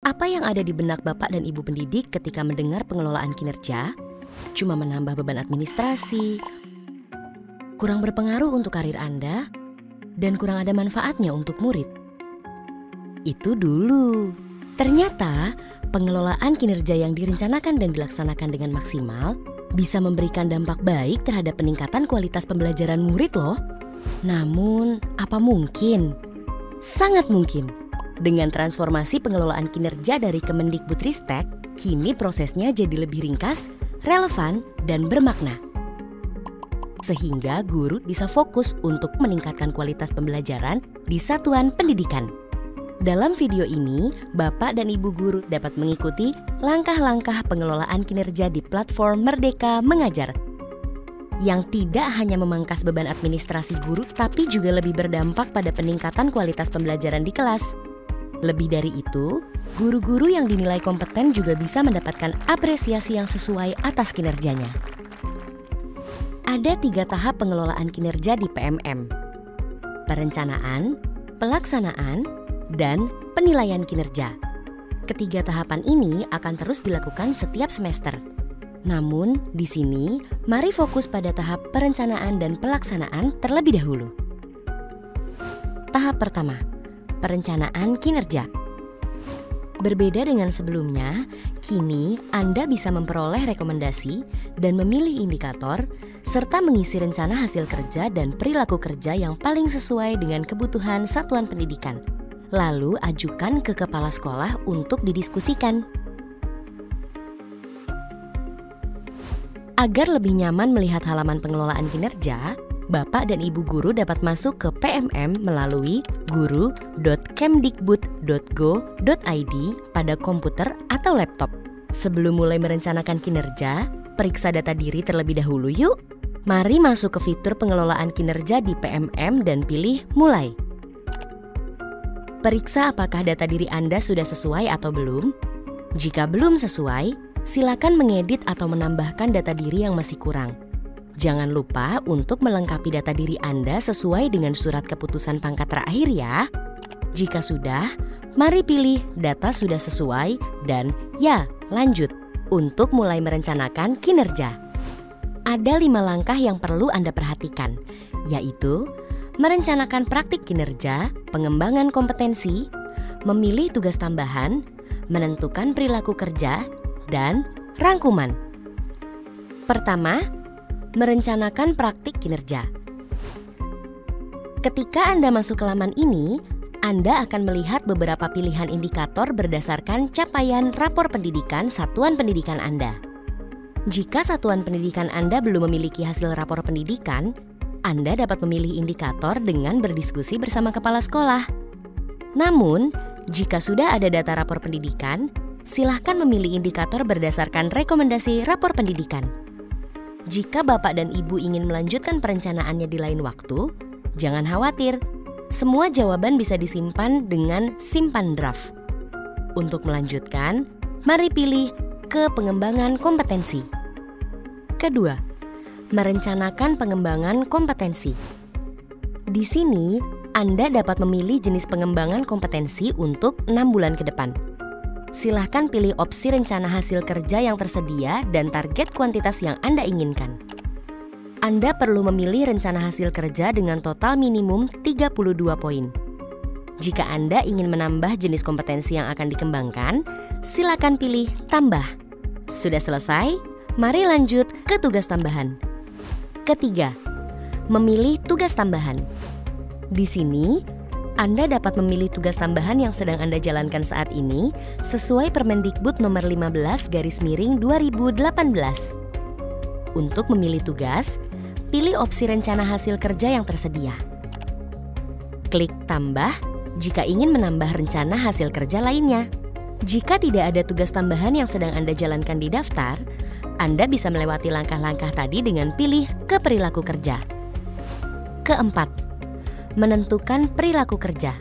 Apa yang ada di benak Bapak dan Ibu pendidik ketika mendengar pengelolaan kinerja? Cuma menambah beban administrasi, kurang berpengaruh untuk karir Anda, dan kurang ada manfaatnya untuk murid. Itu dulu. Ternyata pengelolaan kinerja yang direncanakan dan dilaksanakan dengan maksimal bisa memberikan dampak baik terhadap peningkatan kualitas pembelajaran murid loh. Namun, apa mungkin? Sangat mungkin. Dengan transformasi pengelolaan kinerja dari Kemendikbudristek, kini prosesnya jadi lebih ringkas, relevan, dan bermakna. Sehingga guru bisa fokus untuk meningkatkan kualitas pembelajaran di satuan pendidikan. Dalam video ini, Bapak dan Ibu guru dapat mengikuti langkah-langkah pengelolaan kinerja di platform Merdeka Mengajar, yang tidak hanya memangkas beban administrasi guru, tapi juga lebih berdampak pada peningkatan kualitas pembelajaran di kelas. Lebih dari itu, guru-guru yang dinilai kompeten juga bisa mendapatkan apresiasi yang sesuai atas kinerjanya. Ada 3 tahap pengelolaan kinerja di PMM: perencanaan, pelaksanaan, dan penilaian kinerja. Ketiga tahapan ini akan terus dilakukan setiap semester. Namun, di sini mari fokus pada tahap perencanaan dan pelaksanaan terlebih dahulu. Tahap pertama, perencanaan kinerja. Berbeda dengan sebelumnya, kini Anda bisa memperoleh rekomendasi dan memilih indikator, serta mengisi rencana hasil kerja dan perilaku kerja yang paling sesuai dengan kebutuhan satuan pendidikan. Lalu ajukan ke kepala sekolah untuk didiskusikan. Agar lebih nyaman melihat halaman pengelolaan kinerja, Bapak dan Ibu guru dapat masuk ke PMM melalui guru.kemdikbud.go.id pada komputer atau laptop. Sebelum mulai merencanakan kinerja, periksa data diri terlebih dahulu yuk. Mari masuk ke fitur pengelolaan kinerja di PMM dan pilih Mulai. Periksa apakah data diri Anda sudah sesuai atau belum. Jika belum sesuai, silakan mengedit atau menambahkan data diri yang masih kurang. Jangan lupa untuk melengkapi data diri Anda sesuai dengan surat keputusan pangkat terakhir ya. Jika sudah, mari pilih data sudah sesuai dan ya, lanjut untuk mulai merencanakan kinerja. Ada 5 langkah yang perlu Anda perhatikan, yaitu merencanakan praktik kinerja, pengembangan kompetensi, memilih tugas tambahan, menentukan perilaku kerja, dan rangkuman. Pertama, merencanakan praktik kinerja. Ketika Anda masuk ke laman ini, Anda akan melihat beberapa pilihan indikator berdasarkan capaian rapor pendidikan satuan pendidikan Anda. Jika satuan pendidikan Anda belum memiliki hasil rapor pendidikan, Anda dapat memilih indikator dengan berdiskusi bersama kepala sekolah. Namun, jika sudah ada data rapor pendidikan, silahkan memilih indikator berdasarkan rekomendasi rapor pendidikan. Jika Bapak dan Ibu ingin melanjutkan perencanaannya di lain waktu, jangan khawatir. Semua jawaban bisa disimpan dengan simpan draft. Untuk melanjutkan, mari pilih ke pengembangan kompetensi. Kedua, merencanakan pengembangan kompetensi. Di sini, Anda dapat memilih jenis pengembangan kompetensi untuk 6 bulan ke depan. Silahkan pilih opsi rencana hasil kerja yang tersedia dan target kuantitas yang Anda inginkan. Anda perlu memilih rencana hasil kerja dengan total minimum 32 poin. Jika Anda ingin menambah jenis kompetensi yang akan dikembangkan, silakan pilih tambah. Sudah selesai? Mari lanjut ke tugas tambahan. Ketiga, memilih tugas tambahan. Di sini, Anda dapat memilih tugas tambahan yang sedang Anda jalankan saat ini sesuai Permendikbud nomor 15/2018. Untuk memilih tugas, pilih opsi rencana hasil kerja yang tersedia. Klik tambah jika ingin menambah rencana hasil kerja lainnya. Jika tidak ada tugas tambahan yang sedang Anda jalankan di daftar, Anda bisa melewati langkah-langkah tadi dengan pilih ke perilaku kerja. Keempat, menentukan perilaku kerja.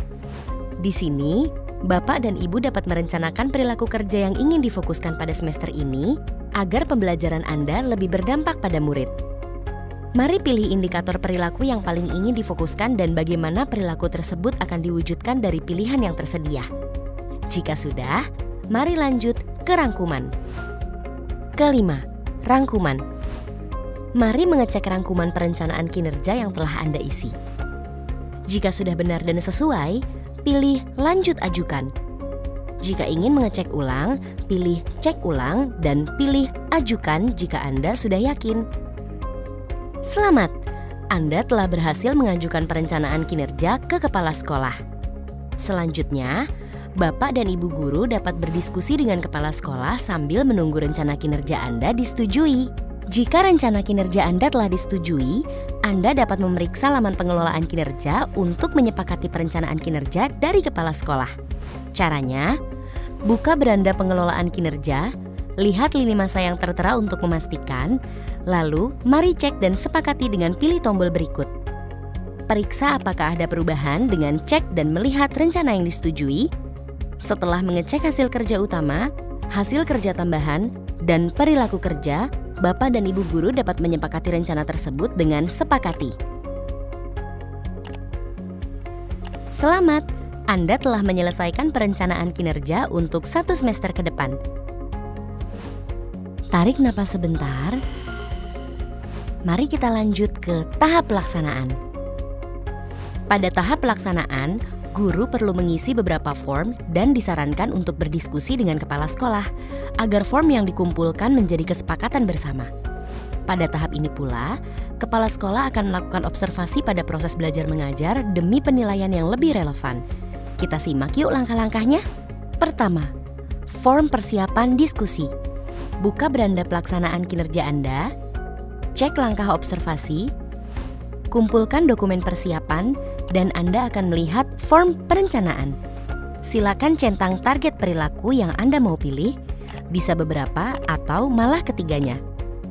Di sini, Bapak dan Ibu dapat merencanakan perilaku kerja yang ingin difokuskan pada semester ini agar pembelajaran Anda lebih berdampak pada murid. Mari pilih indikator perilaku yang paling ingin difokuskan dan bagaimana perilaku tersebut akan diwujudkan dari pilihan yang tersedia. Jika sudah, mari lanjut ke rangkuman. Kelima, rangkuman. Mari mengecek rangkuman perencanaan kinerja yang telah Anda isi. Jika sudah benar dan sesuai, pilih lanjut ajukan. Jika ingin mengecek ulang, pilih cek ulang dan pilih ajukan jika Anda sudah yakin. Selamat, Anda telah berhasil mengajukan perencanaan kinerja ke kepala sekolah. Selanjutnya, Bapak dan Ibu guru dapat berdiskusi dengan kepala sekolah sambil menunggu rencana kinerja Anda disetujui. Jika rencana kinerja Anda telah disetujui, Anda dapat memeriksa laman pengelolaan kinerja untuk menyepakati perencanaan kinerja dari kepala sekolah. Caranya, buka beranda pengelolaan kinerja, lihat lini masa yang tertera untuk memastikan, lalu mari cek dan sepakati dengan pilih tombol berikut. Periksa apakah ada perubahan dengan cek dan melihat rencana yang disetujui. Setelah mengecek hasil kerja utama, hasil kerja tambahan, dan perilaku kerja, Bapak dan Ibu guru dapat menyepakati rencana tersebut dengan sepakati. Selamat, Anda telah menyelesaikan perencanaan kinerja untuk 1 semester ke depan. Tarik napas sebentar. Mari kita lanjut ke tahap pelaksanaan. Pada tahap pelaksanaan, guru perlu mengisi beberapa form dan disarankan untuk berdiskusi dengan kepala sekolah agar form yang dikumpulkan menjadi kesepakatan bersama. Pada tahap ini pula, kepala sekolah akan melakukan observasi pada proses belajar mengajar demi penilaian yang lebih relevan. Kita simak yuk langkah-langkahnya. Pertama, form persiapan diskusi. Buka beranda pelaksanaan kinerja Anda, cek langkah observasi, kumpulkan dokumen persiapan, dan Anda akan melihat form perencanaan. Silakan centang target perilaku yang Anda mau pilih, bisa beberapa atau malah ketiganya.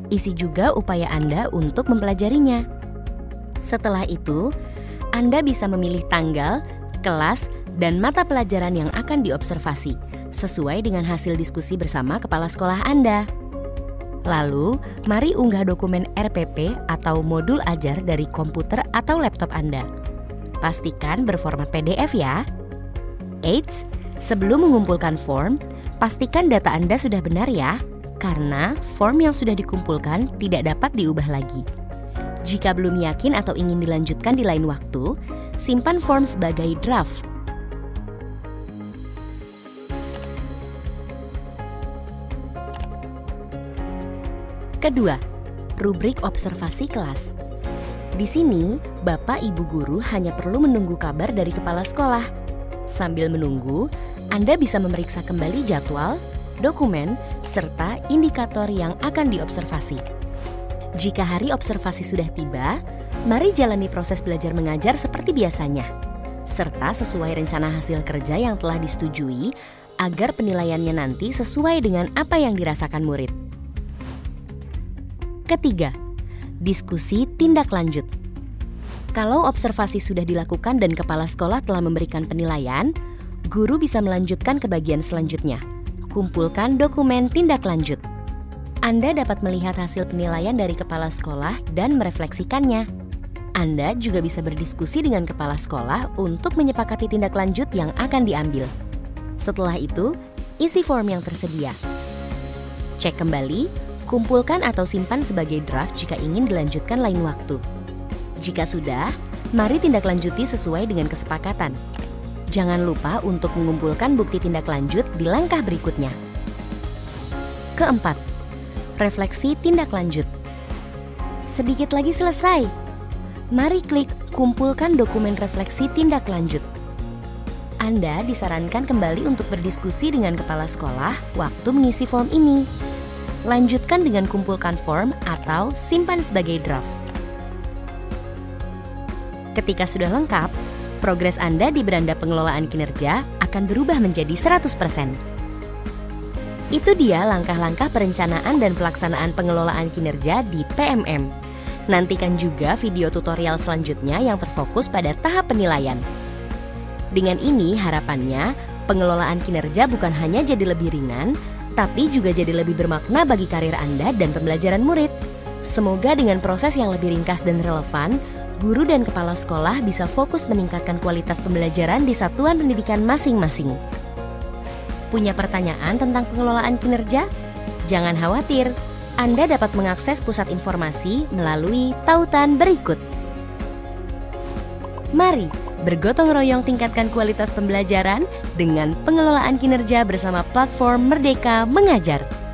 Isi juga upaya Anda untuk mempelajarinya. Setelah itu, Anda bisa memilih tanggal, kelas, dan mata pelajaran yang akan diobservasi, sesuai dengan hasil diskusi bersama kepala sekolah Anda. Lalu, mari unggah dokumen RPP atau modul ajar dari komputer atau laptop Anda. Pastikan berformat PDF ya. Eits, sebelum mengumpulkan form, pastikan data Anda sudah benar ya, karena form yang sudah dikumpulkan tidak dapat diubah lagi. Jika belum yakin atau ingin dilanjutkan di lain waktu, simpan form sebagai draft. Kedua, rubrik observasi kelas. Di sini, Bapak Ibu guru hanya perlu menunggu kabar dari kepala sekolah. Sambil menunggu, Anda bisa memeriksa kembali jadwal, dokumen, serta indikator yang akan diobservasi. Jika hari observasi sudah tiba, mari jalani proses belajar mengajar seperti biasanya, serta sesuai rencana hasil kerja yang telah disetujui agar penilaiannya nanti sesuai dengan apa yang dirasakan murid. Ketiga, diskusi tindak lanjut. Kalau observasi sudah dilakukan dan kepala sekolah telah memberikan penilaian, guru bisa melanjutkan ke bagian selanjutnya. Kumpulkan dokumen tindak lanjut. Anda dapat melihat hasil penilaian dari kepala sekolah dan merefleksikannya. Anda juga bisa berdiskusi dengan kepala sekolah untuk menyepakati tindak lanjut yang akan diambil. Setelah itu, isi form yang tersedia. Cek kembali, kumpulkan atau simpan sebagai draft jika ingin dilanjutkan lain waktu. Jika sudah, mari tindak lanjuti sesuai dengan kesepakatan. Jangan lupa untuk mengumpulkan bukti tindak lanjut di langkah berikutnya. Keempat, refleksi tindak lanjut. Sedikit lagi selesai. Mari klik kumpulkan dokumen refleksi tindak lanjut. Anda disarankan kembali untuk berdiskusi dengan kepala sekolah waktu mengisi form ini. Lanjutkan dengan kumpulkan form atau simpan sebagai draft. Ketika sudah lengkap, progres Anda di beranda pengelolaan kinerja akan berubah menjadi 100%. Itu dia langkah-langkah perencanaan dan pelaksanaan pengelolaan kinerja di PMM. Nantikan juga video tutorial selanjutnya yang terfokus pada tahap penilaian. Dengan ini harapannya, pengelolaan kinerja bukan hanya jadi lebih ringan, tapi juga jadi lebih bermakna bagi karir Anda dan pembelajaran murid. Semoga dengan proses yang lebih ringkas dan relevan, guru dan kepala sekolah bisa fokus meningkatkan kualitas pembelajaran di satuan pendidikan masing-masing. Punya pertanyaan tentang pengelolaan kinerja? Jangan khawatir, Anda dapat mengakses pusat informasi melalui tautan berikut. Mari bergotong royong tingkatkan kualitas pembelajaran dengan pengelolaan kinerja bersama platform Merdeka Mengajar.